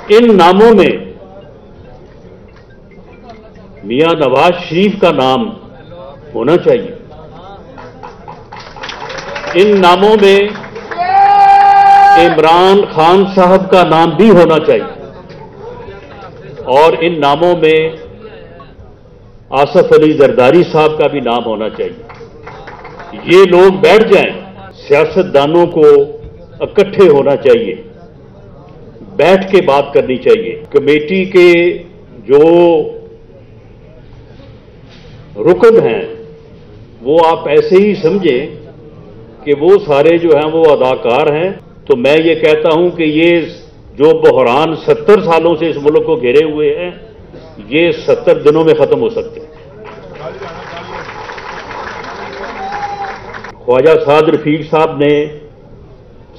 ان ناموں میں میاں نواز شریف کا نام ہونا چاہیے، ان ناموں میں عمران خان صاحب کا نام بھی ہونا چاہیے، اور ان ناموں میں آصف علی زرداری صاحب کا بھی نام ہونا چاہیے۔ یہ لوگ بیٹھ جائیں، سیاستدانوں کو اکٹھے ہونا چاہیے، بیٹھ کے بات کرنی چاہیے۔ کمیٹی کے جو رکن ہیں وہ آپ ایسے ہی سمجھیں کہ وہ سارے جو ہیں وہ اداکار ہیں، تو میں یہ کہتا ہوں کہ یہ جو بحران 70 سالوں سے اس ملک کو گھیرے ہوئے ہیں یہ 70 دنوں میں ختم ہو سکتے ہیں۔ خواجہ سعد رفیق صاحب نے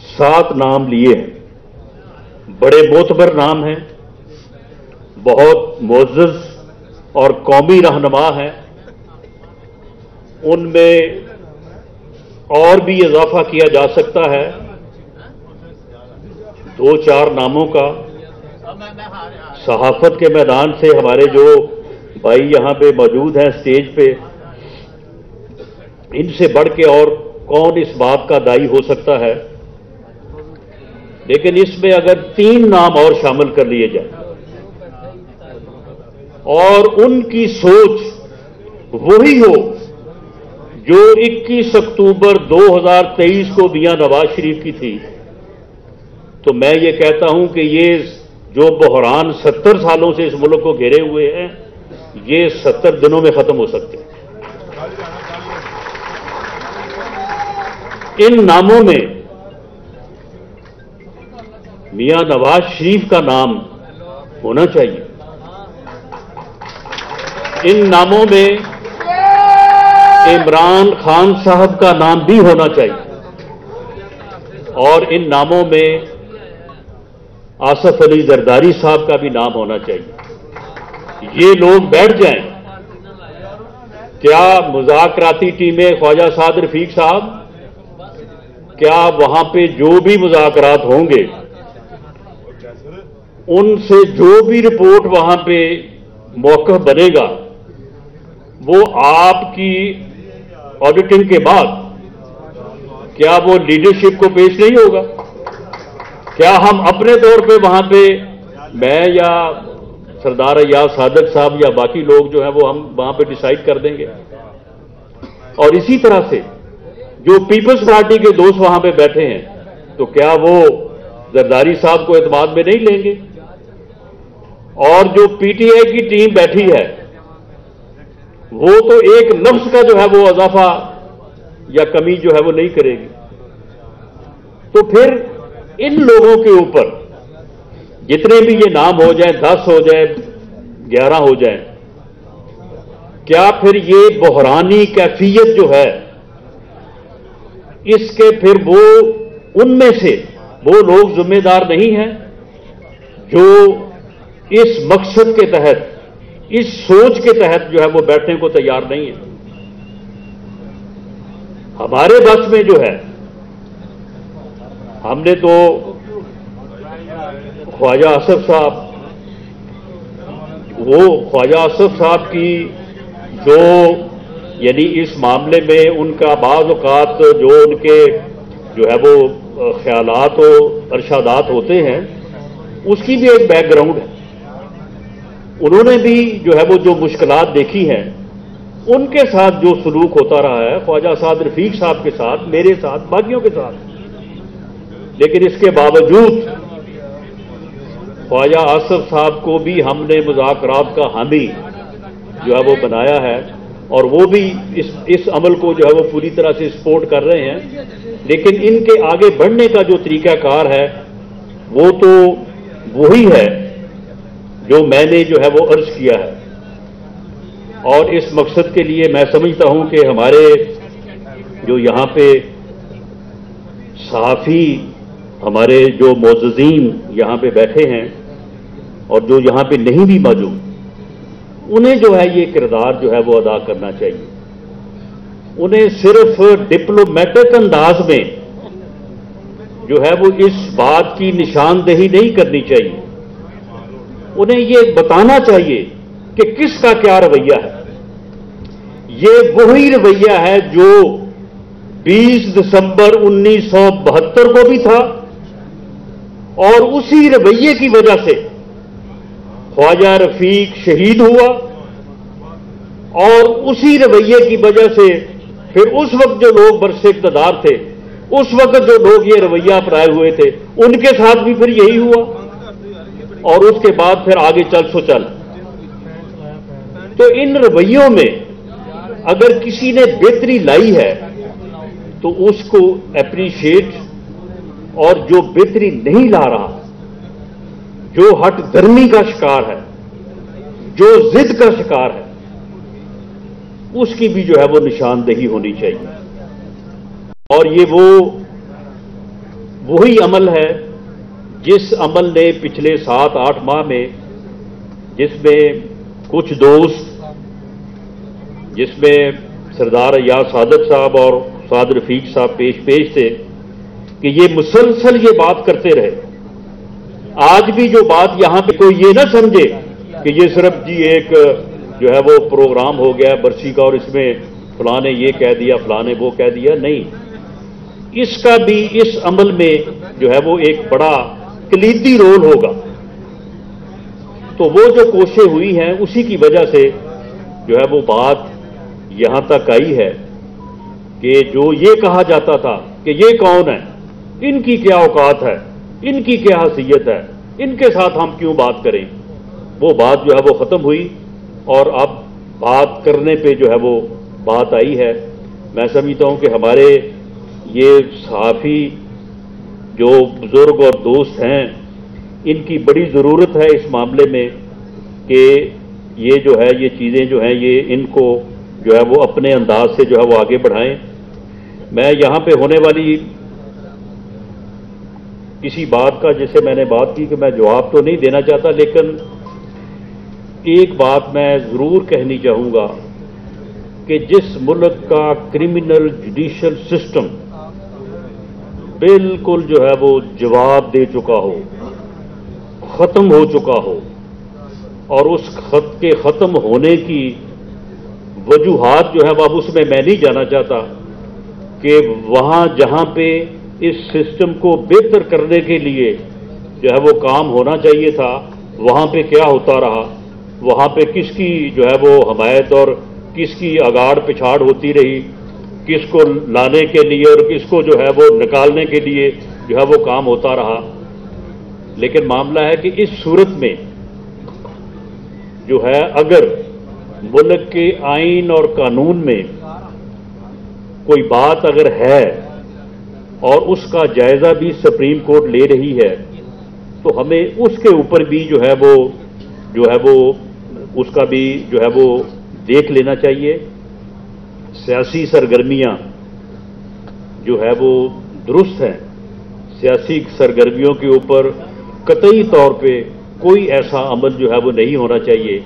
7 نام لیے ہیں، بڑے معتبر نام ہیں، بہت معزز اور قومی رہنما ہیں، ان میں اور بھی اضافہ کیا جا سکتا ہے 2-4 ناموں کا۔ صحافت کے میدان سے ہمارے جو بھائی یہاں پہ موجود ہیں اسٹیج پہ، ان سے بڑھ کے اور کون اس بات کا دائی ہو سکتا ہے، لیکن اس میں اگر 3 نام اور شامل کر لیے جائیں اور ان کی سوچ وہی ہو جو 21 اکتوبر 2023 کو میاں نواز شریف کی تھی، تو میں یہ کہتا ہوں کہ یہ جو بحران 70 سالوں سے اس ملک کو گھیرے ہوئے ہیں یہ 70 دنوں میں ختم ہو سکتے ہیں۔ ان ناموں میں میاں نواز شریف کا نام ہونا چاہیے، ان ناموں میں عمران خان صاحب کا نام بھی ہونا چاہیے، اور ان ناموں میں آصف علی زرداری صاحب کا بھی نام ہونا چاہیے۔ یہ لوگ بیٹھ جائیں، کیا مذاکراتی ٹیمیں خواجہ سعد رفیق صاحب، کیا وہاں پہ جو بھی مذاکرات ہوں گے ان سے جو بھی رپورٹ وہاں پہ موقف بنے گا وہ آپ کی آڈیٹنگ کے بعد کیا وہ لیڈرشپ کو پیش نہیں ہوگا؟ کیا ہم اپنے طور پہ وہاں پہ میں یا سردار ایاز صادق صاحب یا باقی لوگ جو ہیں وہ ہم وہاں پہ ڈیسائیڈ کر دیں گے؟ اور اسی طرح سے جو پیپلز پارٹی کے دوست وہاں پہ بیٹھے ہیں تو کیا وہ زرداری صاحب کو اعتماد میں نہیں لیں گے؟ اور جو پی ٹی آئی کی ٹیم بیٹھی ہے وہ تو ایک لفظ کا جو ہے وہ اضافہ یا کمی جو ہے وہ نہیں کرے گی۔ تو پھر ان لوگوں کے اوپر جتنے بھی یہ نام ہو جائیں، 10 ہو جائیں، 11 ہو جائیں، کیا پھر یہ بحرانی کیفیت جو ہے اس کے پھر وہ ان میں سے وہ لوگ ذمہ دار نہیں ہیں جو اس مقصد کے تحت، اس سوچ کے تحت جو ہے وہ بیٹھنے کو تیار نہیں ہے؟ ہمارے بس میں جو ہے ہم نے تو خواجہ آصف صاحب، وہ خواجہ آصف صاحب کی جو یعنی اس معاملے میں ان کا بعض اوقات جو ان کے جو ہے وہ خیالات و ارشادات ہوتے ہیں اس کی بھی ایک بیک گراؤنڈ ہے، انہوں نے بھی جو ہے وہ جو مشکلات دیکھی ہیں ان کے ساتھ جو سلوک ہوتا رہا ہے خواجہ سعد رفیق صاحب کے ساتھ، میرے ساتھ، باقیوں کے ساتھ، لیکن اس کے باوجود خواجہ آصف صاحب کو بھی ہم نے مذاکرات کا حامی جو ہے وہ بنایا ہے اور وہ بھی اس عمل کو جو ہے وہ پوری طرح سے سپورٹ کر رہے ہیں، لیکن ان کے آگے بڑھنے کا جو طریقہ کار ہے وہ تو وہی ہے جو میں نے جو ہے وہ عرض کیا ہے، اور اس مقصد کے لیے میں سمجھتا ہوں کہ ہمارے جو یہاں پہ صحافی، ہمارے جو معززین یہاں پہ بیٹھے ہیں اور جو یہاں پہ نہیں بھی موجود، انہیں جو ہے یہ کردار جو ہے وہ ادا کرنا چاہیے، انہیں صرف ڈپلومیٹک انداز میں جو ہے وہ اس بات کی نشاندہی نہیں کرنی چاہیے انہیں یہ بتانا چاہیے کہ کس کا کیا رویہ ہے۔ یہ وہی رویہ ہے جو 20 دسمبر 1972 کو بھی تھا، اور اسی رویے کی وجہ سے خواجہ رفیق شہید ہوا، اور اسی رویے کی وجہ سے پھر اس وقت جو لوگ برسر اقتدار تھے، اس وقت جو لوگ یہ رویہ اپنائے ہوئے تھے، ان کے ساتھ بھی پھر یہی ہوا، اور اس کے بعد پھر آگے چل سو چل۔ تو ان رویوں میں اگر کسی نے بہتری لائی ہے تو اس کو اپریشیٹ، اور جو بہتری نہیں لا رہا، جو ہٹ دھرمی کا شکار ہے، جو ضد کا شکار ہے، اس کی بھی جو ہے وہ نشاندہی ہونی چاہیے۔ اور یہ وہی عمل ہے جس عمل نے پچھلے 7-8 ماہ میں، جس میں کچھ دوست، جس میں سردار ایاز صادق صاحب اور سعد رفیق صاحب پیش تھے، کہ یہ مسلسل یہ بات کرتے رہے۔ آج بھی جو بات یہاں پہ کوئی یہ نہ سمجھے کہ یہ صرف جی ایک جو ہے وہ پروگرام ہو گیا برسی کا، اور اس میں فلاں نے یہ کہہ دیا، فلاں نے وہ کہہ دیا، نہیں، اس کا بھی اس عمل میں جو ہے وہ ایک بڑا کلیدی رول ہوگا۔ تو وہ جو کوششیں ہوئی ہیں اسی کی وجہ سے جو ہے وہ بات یہاں تک آئی ہے کہ جو یہ کہا جاتا تھا کہ یہ کون ہے، ان کی کیا اوقات ہے، ان کی کیا حیثیت ہے، ان کے ساتھ ہم کیوں بات کریں، وہ بات جو ہے وہ ختم ہوئی، اور اب بات کرنے پہ جو ہے وہ بات آئی ہے۔ میں سمجھتا ہوں کہ ہمارے یہ صحافی جو بزرگ اور دوست ہیں، ان کی بڑی ضرورت ہے اس معاملے میں کہ یہ جو ہے یہ چیزیں جو ہیں یہ ان کو جو ہے وہ اپنے انداز سے جو ہے وہ آگے بڑھائیں۔ میں یہاں پہ ہونے والی کسی بات کا جیسے میں نے بات کی کہ میں جواب تو نہیں دینا چاہتا، لیکن ایک بات میں ضرور کہنی چاہوں گا کہ جس ملک کا کرمنل جوڈیشل سسٹم بالکل جو ہے وہ جواب دے چکا ہو، ختم ہو چکا ہو، اور اس خط کے ختم ہونے کی وجوہات جو ہے وہ اب اس میں نہیں جانا چاہتا کہ وہاں جہاں پہ اس سسٹم کو بہتر کرنے کے لیے جو ہے وہ کام ہونا چاہیے تھا، وہاں پہ کیا ہوتا رہا، وہاں پہ کس کی جو ہے وہ حمایت اور کس کی اگاڑ پچھاڑ ہوتی رہی، کس کو لانے کے لیے اور کس کو جو ہے وہ نکالنے کے لیے جو ہے وہ کام ہوتا رہا۔ لیکن معاملہ ہے کہ اس صورت میں جو ہے اگر ملک کے آئین اور قانون میں کوئی بات اگر ہے اور اس کا جائزہ بھی سپریم کورٹ لے رہی ہے تو ہمیں اس کے اوپر بھی جو ہے وہ اس کا بھی جو ہے وہ دیکھ لینا چاہیے۔ سیاسی سرگرمیاں جو ہے وہ درست ہیں، سیاسی سرگرمیوں کے اوپر قطعی طور پہ کوئی ایسا عمل جو ہے وہ نہیں ہونا چاہیے،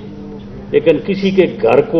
لیکن کسی کے گھر کو